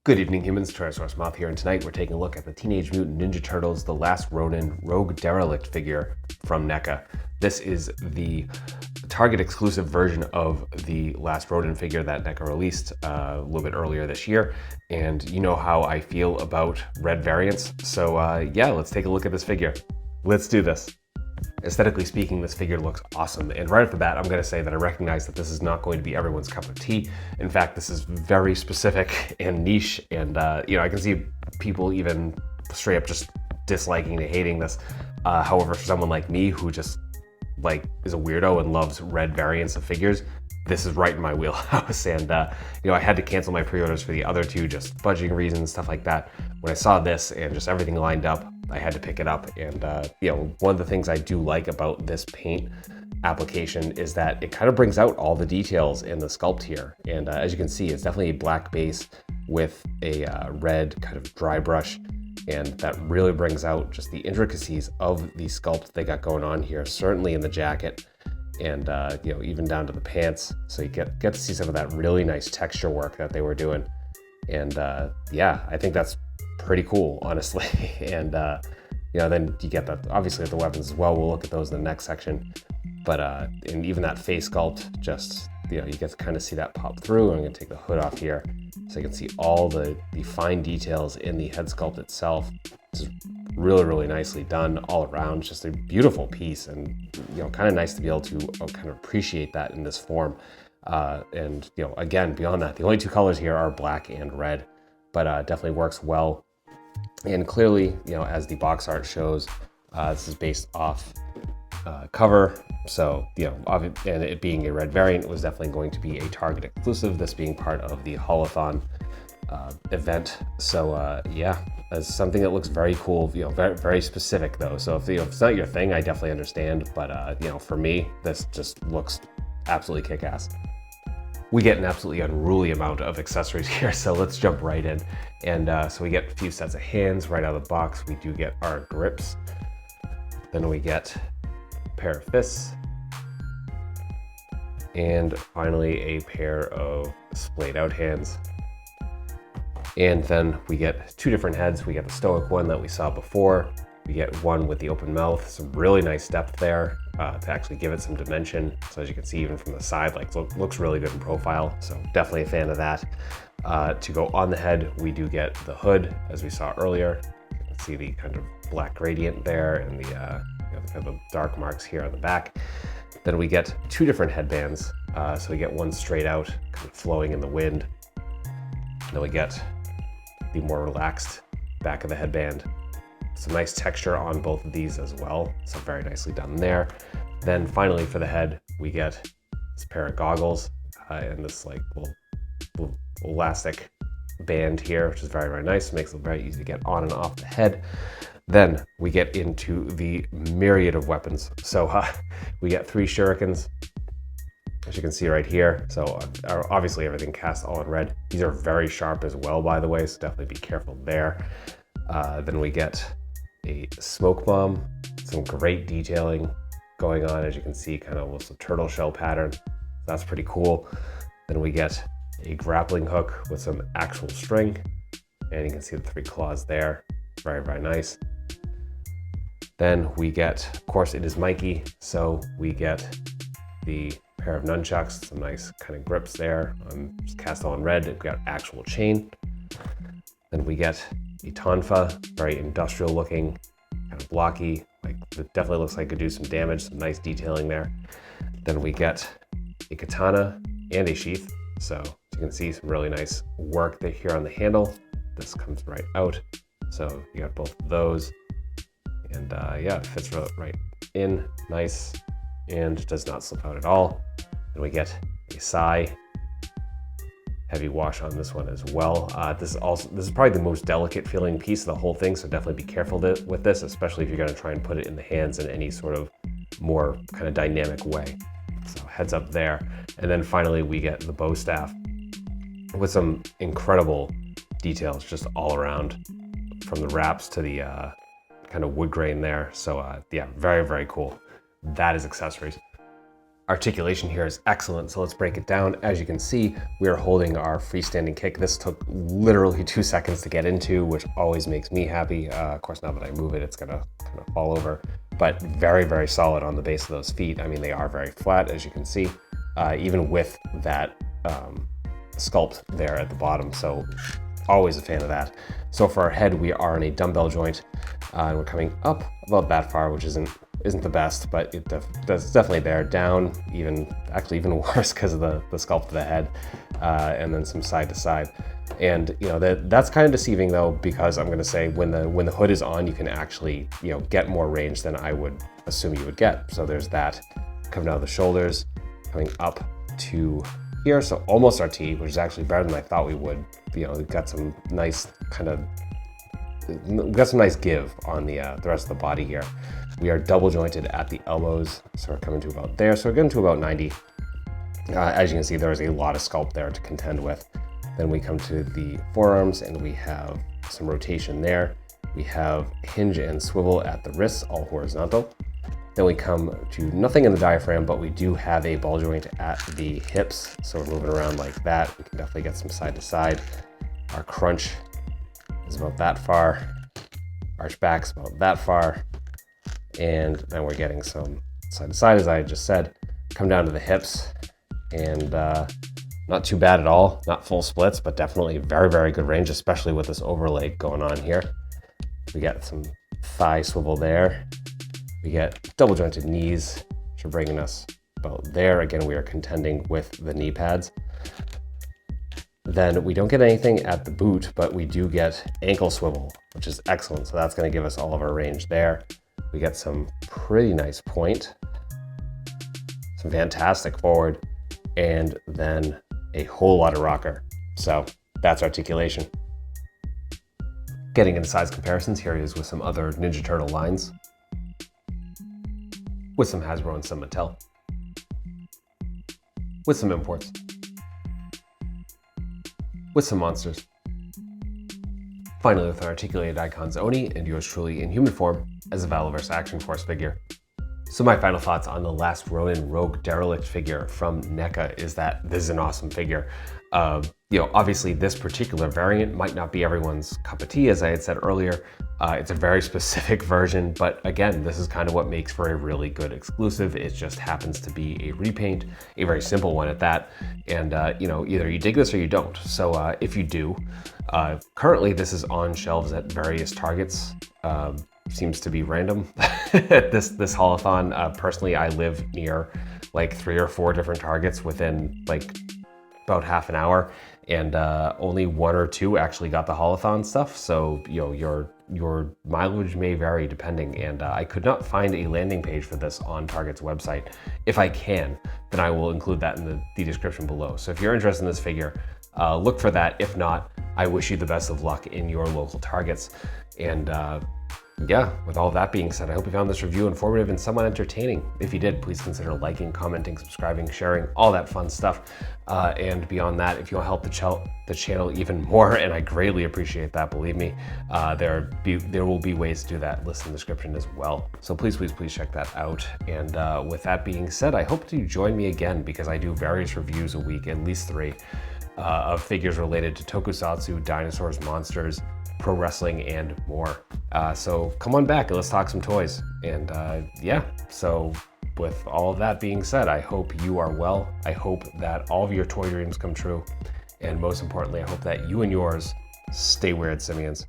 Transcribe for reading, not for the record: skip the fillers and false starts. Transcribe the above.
Good evening, humans. Tyrannosaurusmoth here, and tonight we're taking a look at the Teenage Mutant Ninja Turtles The Last Ronin Rogue Derelict figure from NECA. This is the Target exclusive version of the Last Ronin figure that NECA released a little bit earlier this year, and you know how I feel about red variants, so yeah, let's take a look at this figure. Let's do this. Aesthetically speaking, this figure looks awesome, and right off the bat, I'm going to say that I recognize that this is not going to be everyone's cup of tea. In fact, this is very specific and niche, and you know, I can see people even straight up just disliking and hating this. However, for someone like me who just is a weirdo and loves red variants of figures, this is right in my wheelhouse. And you know, I had to cancel my pre-orders for the other two, just budgeting reasons, stuff like that. When I saw this and just everything lined up, I had to pick it up. And you know, one of the things I do like about this paint application is that it kind of brings out all the details in the sculpt here. And as you can see, it's definitely a black base with a red kind of dry brush. And that really brings out just the intricacies of the sculpt they got going on here, certainly in the jacket and you know, even down to the pants. So you get to see some of that really nice texture work that they were doing. And yeah, I think that's pretty cool, honestly. And you know, then you get that obviously the weapons as well. We'll look at those in the next section. But and even that face sculpt, just, you know, you get to kind of see that pop through. I'm gonna take the hood off here so you can see all the fine details in the head sculpt itself. It's really nicely done all around. It's just a beautiful piece, and you know, kind of nice to be able to kind of appreciate that in this form. And you know, again, beyond that, the only two colors here are black and red, but definitely works well. And clearly, you know, as the box art shows, this is based off cover. So, you know, and it being a red variant, it was definitely going to be a Target exclusive, this being part of the Holothon event. So yeah, it's something that looks very cool, you know, very specific though. So if, you know, if it's not your thing, I definitely understand. But you know, for me, this just looks absolutely kick-ass. We get an absolutely unruly amount of accessories here, so let's jump right in. And so we get a few sets of hands right out of the box. We do get our grips. Then we get a pair of fists. And finally, a pair of splayed out hands. And then we get two different heads. We get the stoic one that we saw before. We get one with the open mouth, some really nice depth there to actually give it some dimension. So as you can see, even from the side, looks really good in profile. So definitely a fan of that. To go on the head, we do get the hood, as we saw earlier. You can see the kind of black gradient there and the, you know, the kind of dark marks here on the back. Then we get two different headbands. So we get one straight out, kind of flowing in the wind. Then we get the more relaxed back of the headband. Some nice texture on both of these as well, so very nicely done there. Then finally for the head, we get this pair of goggles and this little elastic band here, which is very nice. Makes it very easy to get on and off the head. Then we get into the myriad of weapons. So we get 3 shurikens, as you can see right here. So obviously everything cast all in red. These are very sharp as well, by the way, so definitely be careful there. Then we get a smoke bomb, some great detailing going on, as you can see, kind of almost a turtle shell pattern. That's pretty cool. Then we get a grappling hook with some actual string, and you can see the 3 claws there. Very nice. Then we get, of course, it is Mikey, so we get the pair of nunchucks, some nice kind of grips there. Just cast all in red. We've got actual chain. Then we get a tonfa, very industrial looking, kind of blocky, it definitely looks like it could do some damage, some nice detailing there. Then we get a katana and a sheath. So you can see some really nice work there here on the handle. This comes right out. So you got both of those. And yeah, it fits right in, nice, and does not slip out at all. Then we get a sai. Heavy wash on this one as well. This is probably the most delicate feeling piece of the whole thing, so definitely be careful with this, especially if you're going to try and put it in the hands in any sort of more kind of dynamic way. So heads up there. And then finally we get the bow staff with some incredible details just all around, from the wraps to the kind of wood grain there. So yeah, very cool. That is accessories. Articulation here is excellent, so let's break it down. As you can see, we are holding our freestanding kick. This took literally 2 seconds to get into, which always makes me happy. Of course, now that I move it, it's gonna kind of fall over, but very, very solid on the base of those feet. I mean, they are very flat, as you can see, even with that sculpt there at the bottom, so always a fan of that. So for our head, we are in a dumbbell joint, and we're coming up about that far, which isn't the best, but it's definitely there. Down, actually even worse because of the sculpt of the head, and then some side to side. And that's kind of deceiving though, because I'm going to say when the hood is on, you can actually get more range than I would assume you would get. So there's that coming out of the shoulders, coming up to here, so almost our T, which is actually better than I thought we would. We've got some nice give on the rest of the body here. We are double jointed at the elbows, so we're coming to about there. So we're getting to about 90. As you can see, there is a lot of sculpt there to contend with. Then we come to the forearms, and we have some rotation there. We have hinge and swivel at the wrists, all horizontal. Then we come to nothing in the diaphragm, but we do have a ball joint at the hips. So we're moving around like that. We can definitely get some side to side. Our crunch is about that far. Arch back's about that far. And then we're getting some side to side, as I just said. Come down to the hips, and not too bad at all. Not full splits, but definitely very, very good range, especially with this overlay going on here. We get some thigh swivel there. We get double jointed knees, which are bringing us about there. Again, we are contending with the knee pads. Then we don't get anything at the boot, but we do get ankle swivel, which is excellent. So that's going to give us all of our range there. We get some pretty nice point, some fantastic forward, and then a whole lot of rocker. So that's articulation. Getting into size comparisons, here it is with some other Ninja Turtle lines, with some Hasbro and some Mattel, with some imports, with some monsters. Finally, with an articulated icons Oni and yours truly in human form as a Valorverse Action Force figure. So my final thoughts on the last Ronin Rogue Derelict figure from NECA is that this is an awesome figure. Obviously this particular variant might not be everyone's cup of tea, as I had said earlier. It's a very specific version, but again, this is kind of what makes for a really good exclusive. It just happens to be a repaint, a very simple one at that. And either you dig this or you don't. So if you do, currently this is on shelves at various Targets. Seems to be random. this haulathon. Personally, I live near like 3 or 4 different Targets within like about half an hour, and only 1 or 2 actually got the haulathon stuff. So your mileage may vary depending, and I could not find a landing page for this on Target's website. If I can, then I will include that in the description below. So if you're interested in this figure, look for that. If not, I wish you the best of luck in your local Targets. And yeah, with all that being said, I hope you found this review informative and somewhat entertaining. If you did, please consider liking, commenting, subscribing, sharing, all that fun stuff. And beyond that, if you want to help the channel even more, and I greatly appreciate that, believe me, there will be ways to do that listed in the description as well. So please check that out. And with that being said, I hope to join me again, because I do various reviews a week, at least 3, of figures related to tokusatsu, dinosaurs, monsters, pro wrestling, and more. So come on back and let's talk some toys. And yeah, so with all of that being said, I hope you are well. I hope that all of your toy dreams come true. And most importantly, I hope that you and yours stay weird, simians.